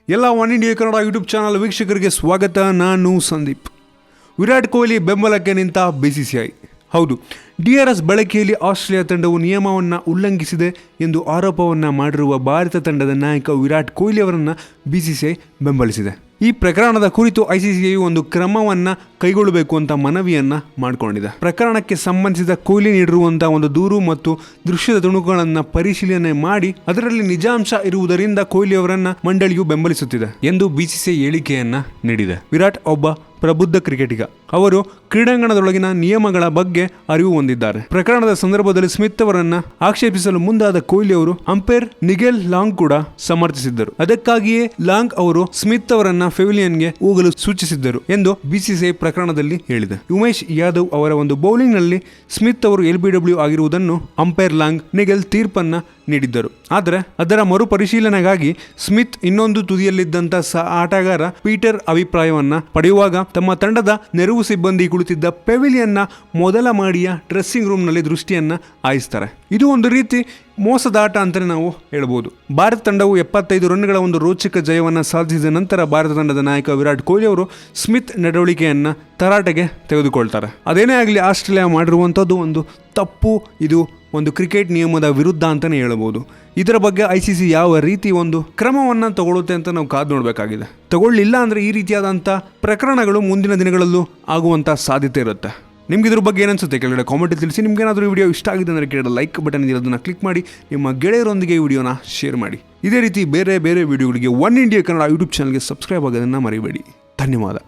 ಎಲ್ಲ one India Kannada YouTube channel ವೀಕ್ಷಕರಿಗೆ ಸ್ವಾಗತ. ನಾನು ಸಂದೀಪ್. ವಿರಾಟ್ ಕೊಹ್ಲಿ ಬೆಂಬಲಕ್ಕೆ ನಿಂತ BCCI. ಹೌದು, DRS ಬಳಕೆಯಲ್ಲಿ ಆಸ್ಟ್ರೇಲಿಯಾ ತಂಡವು ನಿಯಮವನ್ನು ಉಲ್ಲಂಘಿಸಿದೆ ಎಂದು ಆರೋಪವನ್ನು ಮಾಡಿರುವ ಭಾರತ ತಂಡದ ನಾಯಕ ವಿರಾಟ್ ಕೊಹ್ಲಿ ಅವರನ್ನು BCCI ಬೆಂಬಲಿಸಿದೆ. ಈ ಪ್ರಕರಣದ ಕುರಿತು ICCI ಒಂದು ಕ್ರಮವನ್ನು ಕೈಗೊಳ್ಳಬೇಕು ಅಂತ ಮನವಿಯನ್ನು ಮಾಡಿಕೊಂಡಿದೆ. ಪ್ರಕರಣಕ್ಕೆ ಸಂಬಂಧಿಸಿದ ಕೊಹ್ಲಿ ನೀಡಿರುವಂತಹ ಒಂದು ದೂರು ಮತ್ತು ದೃಶ್ಯದ ತುಣುಕುಗಳನ್ನು ಪರಿಶೀಲನೆ ಮಾಡಿ ಅದರಲ್ಲಿ ನಿಜಾಂಶ ಇರುವುದರಿಂದ ಕೊಹ್ಲಿ ಅವರನ್ನ ಮಂಡಳಿಯು ಬೆಂಬಲಿಸುತ್ತಿದೆ ಎಂದು BCCI ಹೇಳಿಕೆಯನ್ನ ನೀಡಿದೆ. ವಿರಾಟ್ ಒಬ್ಬ ಪ್ರಬುದ್ಧ ಕ್ರಿಕೆಟಿಗ. ಅವರು ಕ್ರೀಡಾಂಗಣದೊಳಗಿನ ನಿಯಮಗಳ ಬಗ್ಗೆ ಅರಿವು ಹೊಂದಿದ್ದಾರೆ. ಪ್ರಕರಣದ ಸಂದರ್ಭದಲ್ಲಿ ಸ್ಮಿತ್ ಅವರನ್ನ ಆಕ್ಷೇಪಿಸಲು ಮುಂದಾದ ಕೊಹ್ಲಿ ಅವರು ಅಂಪೈರ್ ನಿಗೆಲ್ ಲಾಂಗ್ ಕೂಡ ಸಮರ್ಥಿಸಿದ್ದರು. ಅದಕ್ಕಾಗಿಯೇ ಲಾಂಗ್ ಅವರು ಸ್ಮಿತ್ ಅವರನ್ನ ಪೆವಿಲಿಯನ್ಗೆ ಹೋಗಲು ಸೂಚಿಸಿದ್ದರು ಎಂದು BCCI ಪ್ರಕರಣದಲ್ಲಿ ಹೇಳಿದೆ. ಉಮೇಶ್ ಯಾದವ್ ಅವರ ಒಂದು ಬೌಲಿಂಗ್ ನಲ್ಲಿ ಸ್ಮಿತ್ ಅವರು LBW ಆಗಿರುವುದನ್ನು ಅಂಪೈರ್ ಲಾಂಗ್ ನಿಗೆಲ್ ತೀರ್ಪನ್ನ ನೀಡಿದ್ದರು. ಆದರೆ ಅದರ ಮರುಪರಿಶೀಲನೆಗಾಗಿ ಸ್ಮಿತ್ ಇನ್ನೊಂದು ತುದಿಯಲ್ಲಿದ್ದಂತ ಆಟಗಾರ ಪೀಟರ್ ಅಭಿಪ್ರಾಯವನ್ನ ಪಡೆಯುವಾಗ ತಮ್ಮ ತಂಡದ ನೆರವು ಸಿಬ್ಬಂದಿ ಕುಳಿತಿದ್ದ ಪೆವಿಲಿಯನ್ನ ಮೊದಲ ಮಾಡಿಯ ಡ್ರೆಸ್ಸಿಂಗ್ ರೂಮ್ ನಲ್ಲಿ ದೃಷ್ಟಿಯನ್ನ ಹಾಯಿಸ್ತಾರೆ. ಇದು ಒಂದು ರೀತಿ ಮೋಸದ ಆಟ ಅಂತಲೇ ನಾವು ಹೇಳ್ಬೋದು. ಭಾರತ ತಂಡವು 75 ರನ್ಗಳ ಒಂದು ರೋಚಕ ಜಯವನ್ನು ಸಾಧಿಸಿದ ನಂತರ ಭಾರತ ತಂಡದ ನಾಯಕ ವಿರಾಟ್ ಕೊಹ್ಲಿ ಅವರು ಸ್ಮಿತ್ ನಡವಳಿಕೆಯನ್ನ ತರಾಟೆಗೆ ತೆಗೆದುಕೊಳ್ತಾರೆ. ಅದೇನೇ ಆಗಲಿ, ಆಸ್ಟ್ರೇಲಿಯಾ ಮಾಡಿರುವಂಥದ್ದು ಒಂದು ತಪ್ಪು. ಇದು ಒಂದು ಕ್ರಿಕೆಟ್ ನಿಯಮದ ವಿರುದ್ಧ ಅಂತಲೇ ಹೇಳಬಹುದು. ಇದರ ಬಗ್ಗೆ ICC ಯಾವ ರೀತಿ ಒಂದು ಕ್ರಮವನ್ನು ತಗೊಳ್ಳುತ್ತೆ ಅಂತ ನಾವು ಕಾದು ನೋಡಬೇಕಾಗಿದೆ. ತಗೊಳ್ಳಿಲ್ಲ ಅಂದರೆ ಈ ರೀತಿಯಾದಂಥ ಪ್ರಕರಣಗಳು ಮುಂದಿನ ದಿನಗಳಲ್ಲೂ ಆಗುವಂಥ ಸಾಧ್ಯತೆ ಇರುತ್ತೆ. ನಿಮ್ಗೆ ಇದ್ರ ಬಗ್ಗೆ ಏನನ್ಸುತ್ತೆ ಕೆಳಗಡೆ ಕಾಮೆಂಟ್ ತಿಳಿಸಿ. ನಿಮ್ಗೇನಾದರೂ ವಿಡಿಯೋ ಇಷ್ಟ ಆಗಿದೆ ಅಂದರೆ ಕೆಳಗಡೆ ಲೈಕ್ ಬಟನ್ ಇದೆ, ಅದನ್ನು ಕ್ಲಿಕ್ ಮಾಡಿ ನಿಮ್ಮ ಗೆಳೆಯರೊಂದಿಗೆ ಈ ವಿಡಿಯೋನ ಶೇರ್ ಮಾಡಿ. ಇದೇ ರೀತಿ ಬೇರೆ ಬೇರೆ ವಿಡಿಯೋಗಳಿಗೆ ಒನ್ ಇಂಡಿಯಾ ಕನ್ನಡ ಯೂಟ್ಯೂಬ್ ಚಾನಲ್ಗೆ ಸಬ್ಸ್ಕ್ರೈಬ್ ಆಗೋದನ್ನು ಮರಿಬೇಡಿ. ಧನ್ಯವಾದ.